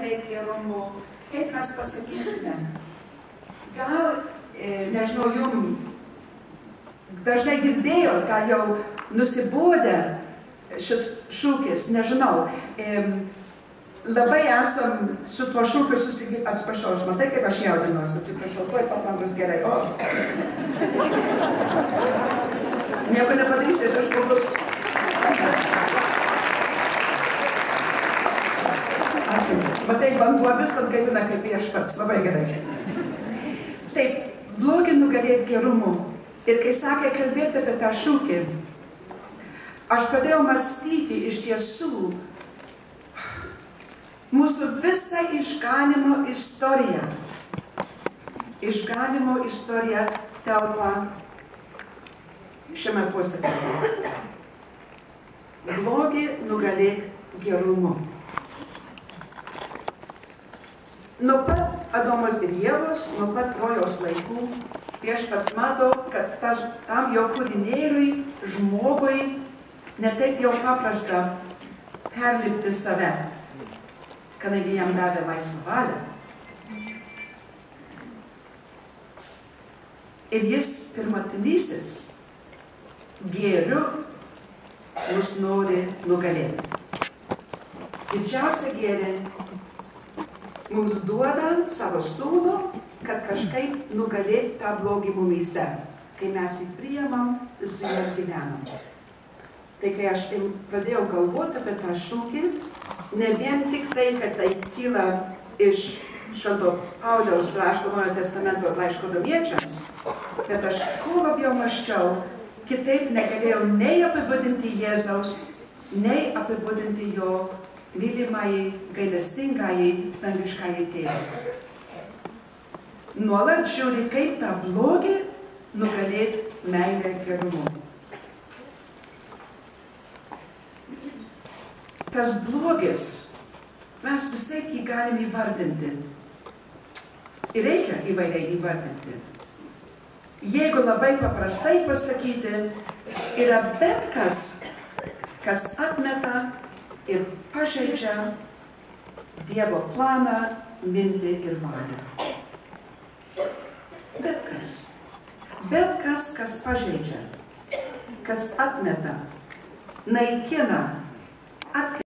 nugalėk gerumu. Kaip mes pasakysime? Gal, nežinau, jum dažnai girdėjo, gal jau nusibodę šis šūkis, nežinau. Labai esam su tuo šūkiu susigyventi, atsiprašau, aš matai, kaip aš jaudinuosi, atsiprašau, tuoj pat man bus gerai. O. Nieko nepadarysi, aš žmogus. Ačiū. Matai, vanduo viskas gaivina kaip viešpats, labai gerai. Taip, blogį nugalėti gerumu. Ir kai sakė kalbėti apie tą šūkį, aš pradėjau mąstyti iš tiesų mūsų visą išganimo istoriją. Išganimo istorija telpa šiame posakyje. Blogį nugalėk gerumu. Nuo pat Adomos ir Ievos, nuo pat rojaus laikų, viešpats mato, kad tam jo kūrinėliui, žmogui, netaip jau paprasta perlipti save, kadangi jam davė laisvą valią. Ir jis pirmatinysis gėriu mus nori nugalėti. Didžiausia gėrė mums duoda savo sūnų, kad kažkaip nugalėti tą blogį mumyse, kai mes jį priimam, su juo gyvenam. Tai kai aš pradėjau galvoti apie tą šūkį, ne vien tik tai, kad tai kyla iš Švento Pauliaus rašto Naujojo Testamento laiško romiečiams, bet aš kuo labiau mąsčiau, kitaip negalėjau nei apibūdinti Jėzaus, nei apibūdinti jo mylimąjį, gailestingąjį, dangiškąjį tėvą. Nuolat žiūri, kaip tą blogį nugalėti meilę gerumu. Tas blogis, mes visai jį galim įvardinti. Ir reikia įvairiai įvardinti. Jeigu labai paprastai pasakyti, yra bet kas, kas atmeta ir pažeidžia Dievo planą, mintį ir valią. Bet kas. Bet kas, kas pažeidžia, kas atmeta, naikina,